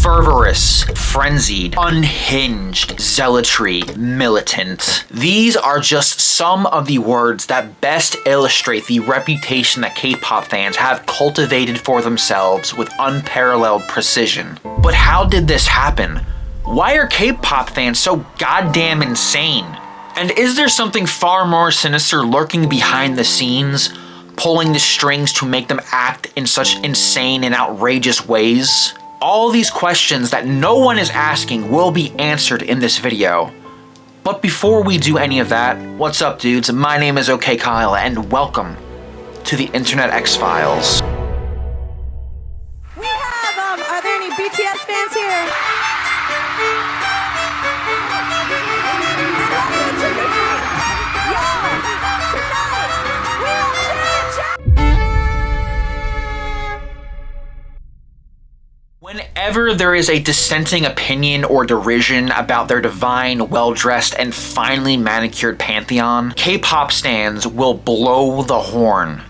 fervorous, frenzied, unhinged, zealotry, militant. These are just some of the words that best illustrate the reputation that K-pop fans have cultivated for themselves with unparalleled precision. But how did this happen? Why are K-pop fans so goddamn insane? And is there something far more sinister lurking behind the scenes, pulling the strings to make them act in such insane and outrageous ways? All these questions that no one is asking will be answered in this video. But before we do any of that, what's up dudes? My name is OK Kyle and welcome to the Internet X-Files. We have, are there any BTS fans here? Whenever there is a dissenting opinion or derision about their divine, well-dressed, and finely manicured pantheon, K-pop stans will blow the horn,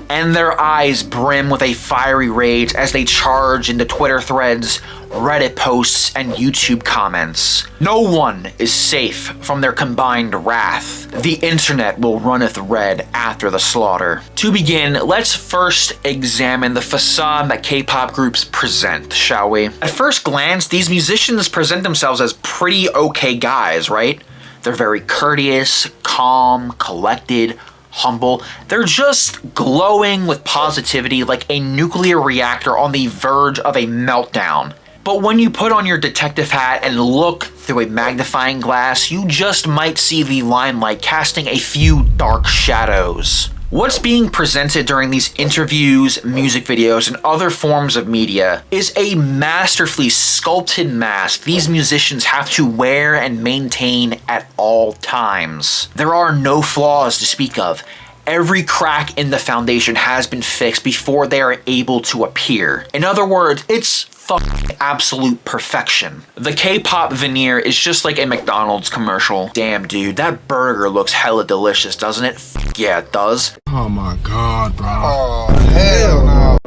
and their eyes brim with a fiery rage as they charge into Twitter threads, Reddit posts, and YouTube comments. No one is safe from their combined wrath. The internet will runneth red after the slaughter. To begin, let's first examine the facade that K-pop groups present, shall we? At first glance, these musicians present themselves as pretty okay guys, right? They're very courteous, calm, collected, humble. They're just glowing with positivity like a nuclear reactor on the verge of a meltdown. But when you put on your detective hat and look through a magnifying glass, you just might see the limelight casting a few dark shadows. What's being presented during these interviews, music videos, and other forms of media is a masterfully sculpted mask these musicians have to wear and maintain at all times. There are no flaws to speak of. Every crack in the foundation has been fixed before they are able to appear. In other words, it's fucking absolute perfection. The K-pop veneer is just like a McDonald's commercial. Damn dude, that burger looks hella delicious, doesn't it? Yeah, it does. Oh my god, bro. Oh, hell no.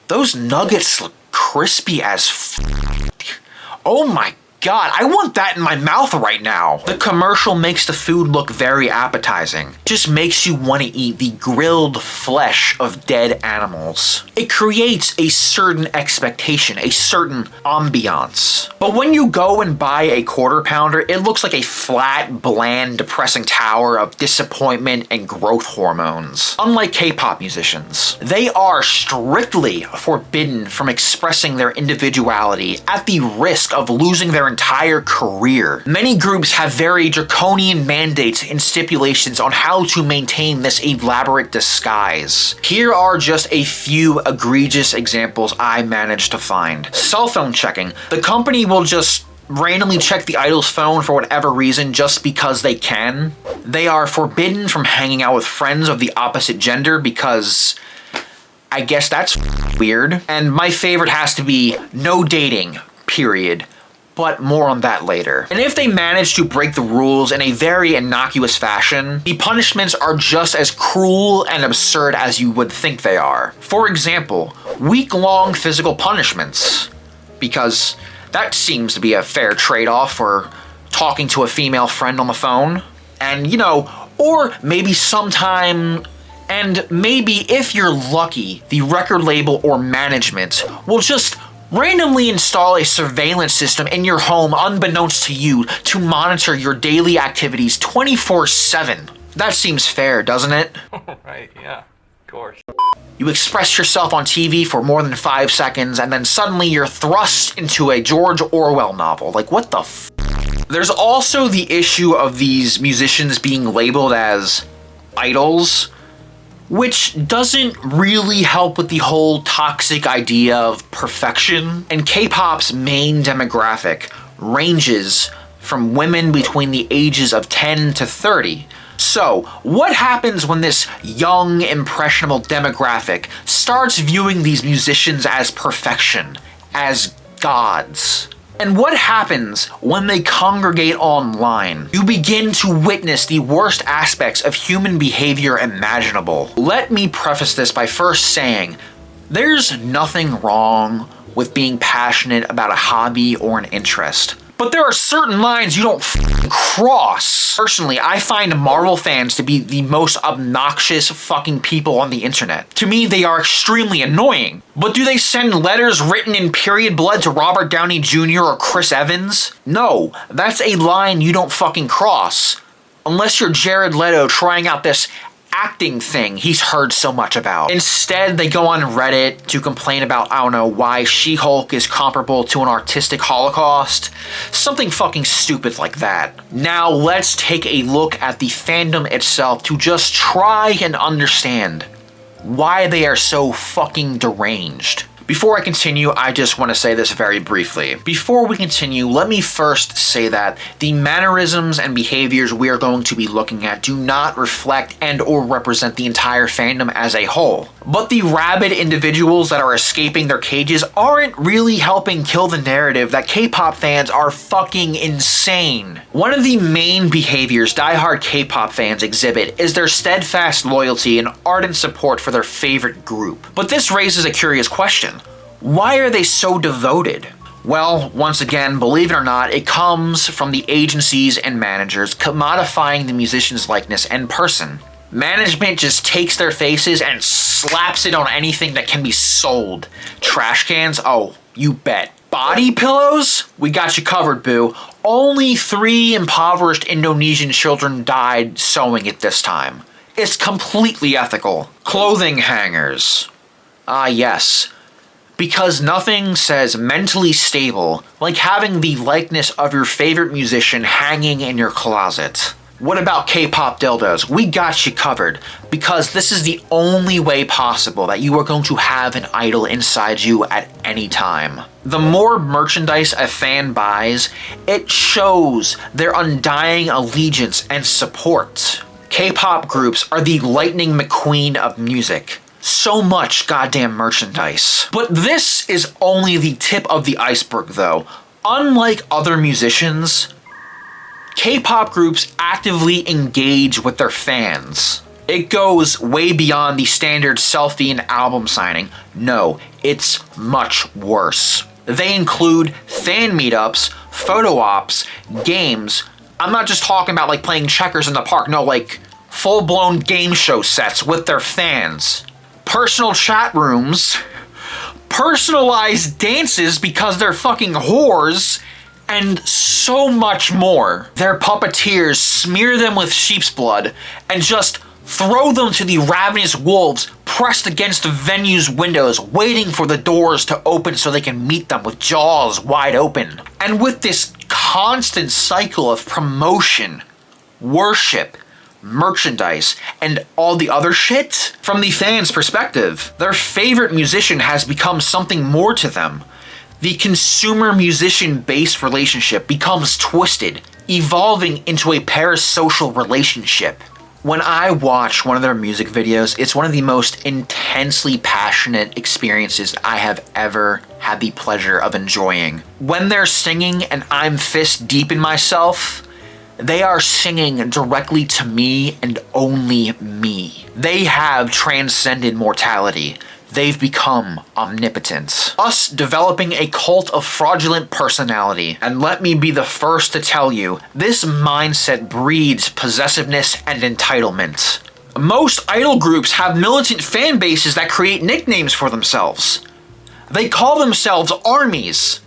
Those nuggets look crispy as oh my god, I want that in my mouth right now. The commercial makes the food look very appetizing. Just makes you want to eat the grilled flesh of dead animals. It creates a certain expectation, a certain ambiance. But when you go and buy a quarter pounder, it looks like a flat, bland, depressing tower of disappointment and growth hormones. Unlike K-pop musicians, they are strictly forbidden from expressing their individuality at the risk of losing their entire career. Many groups have very draconian mandates and stipulations on how to maintain this elaborate disguise. Here are just a few egregious examples I managed to find. Cell phone checking. The company will just randomly check the idol's phone for whatever reason just because they can. They are forbidden from hanging out with friends of the opposite gender because I guess that's weird. And my favorite has to be no dating, period. But more on that later. And if they manage to break the rules in a very innocuous fashion, the punishments are just as cruel and absurd as you would think they are. For example, week-long physical punishments, because that seems to be a fair trade-off for talking to a female friend on the phone. And you know, or maybe sometime, and maybe if you're lucky, the record label or management will just randomly install a surveillance system in your home unbeknownst to you to monitor your daily activities 24/7. That seems fair, doesn't it? Right, yeah, of course. You express yourself on TV for more than 5 seconds and then suddenly you're thrust into a George Orwell novel. Like, what the f***? There's also the issue of these musicians being labeled as idols, which doesn't really help with the whole toxic idea of perfection. And K-pop's main demographic ranges from women between the ages of 10 to 30. So, what happens when this young, impressionable demographic starts viewing these musicians as perfection, as gods? And what happens when they congregate online? You begin to witness the worst aspects of human behavior imaginable. Let me preface this by first saying, there's nothing wrong with being passionate about a hobby or an interest. But there are certain lines you don't cross. Personally, I find Marvel fans to be the most obnoxious fucking people on the internet. To me, they are extremely annoying. But do they send letters written in period blood to Robert Downey Jr. or Chris Evans? No, that's a line you don't fucking cross. Unless you're Jared Leto trying out this acting thing he's heard so much about. Instead, they go on Reddit to complain about, I don't know, why She-Hulk is comparable to an artistic holocaust. Something fucking stupid like that. Now, let's take a look at the fandom itself to just try and understand why they are so fucking deranged. Before I continue, I just want to say this very briefly. Before we continue, let me first say that the mannerisms and behaviors we are going to be looking at do not reflect and or represent the entire fandom as a whole. But the rabid individuals that are escaping their cages aren't really helping kill the narrative that K-pop fans are fucking insane. One of the main behaviors diehard K-pop fans exhibit is their steadfast loyalty and ardent support for their favorite group. But this raises a curious question. Why are they so devoted? Well, once again, believe it or not, it comes from the agencies and managers commodifying the musician's likeness and person. Management just takes their faces and slaps it on anything that can be sold. Trash cans? Oh, you bet. Body pillows? We got you covered, boo. Only 3 impoverished Indonesian children died sewing it this time. It's completely ethical. Clothing hangers. Ah, yes. Because nothing says mentally stable like having the likeness of your favorite musician hanging in your closet. What about K-pop dildos? We got you covered, because this is the only way possible that you are going to have an idol inside you at any time. The more merchandise a fan buys, it shows their undying allegiance and support. K-pop groups are the Lightning McQueen of music. So much goddamn merchandise. But this is only the tip of the iceberg though. Unlike other musicians, K-pop groups actively engage with their fans. It goes way beyond the standard selfie and album signing. No, it's much worse. They include fan meetups, photo ops, games. I'm not just talking about like playing checkers in the park, no, like full-blown game show sets with their fans. Personal chat rooms, personalized dances because they're fucking whores, and so much more. Their puppeteers smear them with sheep's blood and just throw them to the ravenous wolves pressed against the venue's windows, waiting for the doors to open so they can meet them with jaws wide open. And with this constant cycle of promotion, worship, merchandise, and all the other shit, from the fans' perspective, their favorite musician has become something more to them. The consumer-musician-based relationship becomes twisted, evolving into a parasocial relationship. When I watch one of their music videos, it's one of the most intensely passionate experiences I have ever had the pleasure of enjoying. When they're singing and I'm fist deep in myself, they are singing directly to me and only me. They have transcended mortality. They've become omnipotent, thus developing a cult of fraudulent personality. And let me be the first to tell you, this mindset breeds possessiveness and entitlement. Most idol groups have militant fan bases that create nicknames for themselves. They call themselves armies.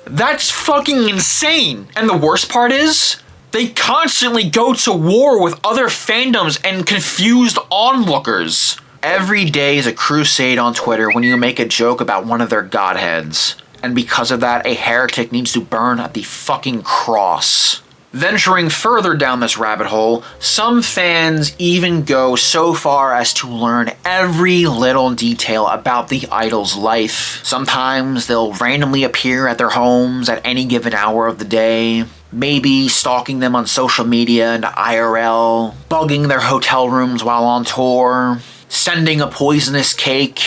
That's fucking insane. And the worst part is, they constantly go to war with other fandoms and confused onlookers. Every day is a crusade on Twitter when you make a joke about one of their godheads. And because of that, a heretic needs to burn at the fucking cross. Venturing further down this rabbit hole, some fans even go so far as to learn every little detail about the idol's life. Sometimes they'll randomly appear at their homes at any given hour of the day. Maybe stalking them on social media and IRL, bugging their hotel rooms while on tour, sending a poisonous cake,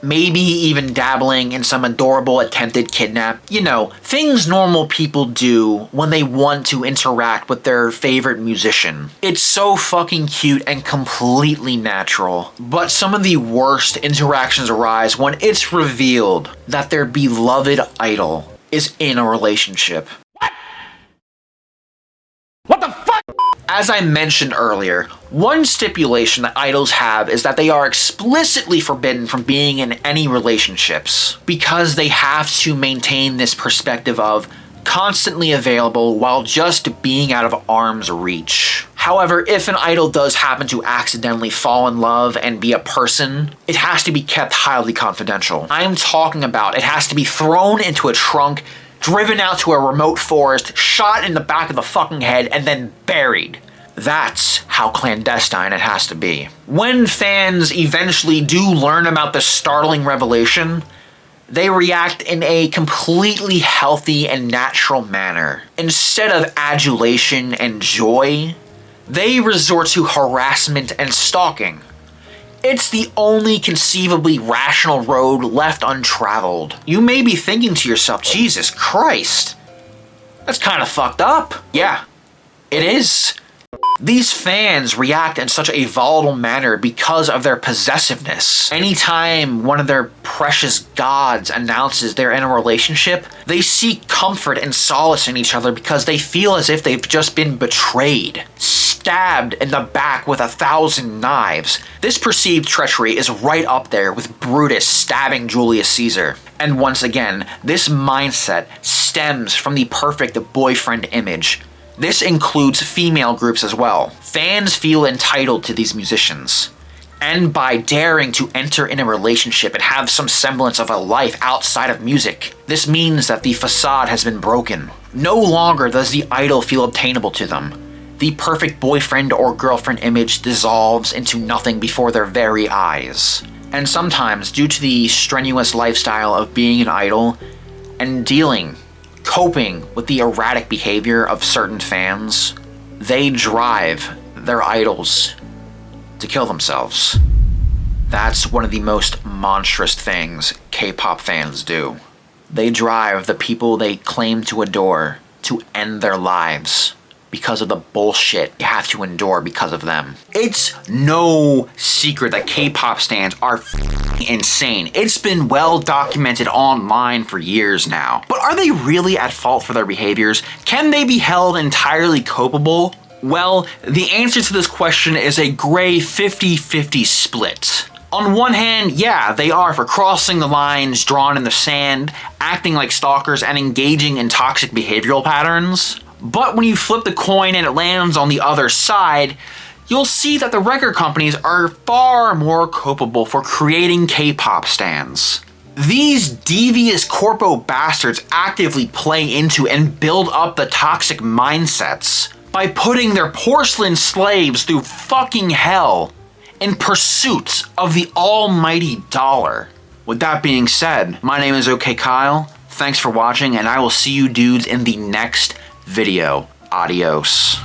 maybe even dabbling in some adorable attempted kidnap. You know, things normal people do when they want to interact with their favorite musician. It's so fucking cute and completely natural. But some of the worst interactions arise when it's revealed that their beloved idol is in a relationship. What the fuck? As I mentioned earlier, one stipulation that idols have is that they are explicitly forbidden from being in any relationships because they have to maintain this perspective of constantly available while just being out of arm's reach. However, if an idol does happen to accidentally fall in love and be a person, it has to be kept highly confidential. I'm talking about it has to be thrown into a trunk, driven out to a remote forest, shot in the back of the fucking head, and then buried. That's how clandestine it has to be. When fans eventually do learn about the startling revelation, they react in a completely healthy and natural manner. Instead of adulation and joy, they resort to harassment and stalking. It's the only conceivably rational road left untraveled. You may be thinking to yourself, Jesus Christ, that's kind of fucked up. Yeah, it is. These fans react in such a volatile manner because of their possessiveness. Anytime one of their precious gods announces they're in a relationship, they seek comfort and solace in each other because they feel as if they've just been betrayed, stabbed in the back with 1,000 knives. This perceived treachery is right up there with Brutus stabbing Julius Caesar. And once again, this mindset stems from the perfect boyfriend image. This includes female groups as well. Fans feel entitled to these musicians. And by daring to enter in a relationship and have some semblance of a life outside of music, this means that the facade has been broken. No longer does the idol feel obtainable to them. The perfect boyfriend or girlfriend image dissolves into nothing before their very eyes. And sometimes, due to the strenuous lifestyle of being an idol and coping with the erratic behavior of certain fans, they drive their idols to kill themselves. That's one of the most monstrous things K-pop fans do. They drive the people they claim to adore to end their lives because of the bullshit you have to endure because of them. It's no secret that K-pop stans are insane. It's been well documented online for years now. But are they really at fault for their behaviors? Can they be held entirely culpable? Well, the answer to this question is a gray 50-50 split. On one hand, yeah, they are for crossing the lines drawn in the sand, acting like stalkers, and engaging in toxic behavioral patterns. But when you flip the coin and it lands on the other side, you'll see that the record companies are far more culpable for creating K-pop stans. These devious corpo bastards actively play into and build up the toxic mindsets by putting their porcelain slaves through fucking hell in pursuit of the almighty dollar. With that being said, my name is OK Kyle. Thanks for watching, and I will see you dudes in the next video. Adios.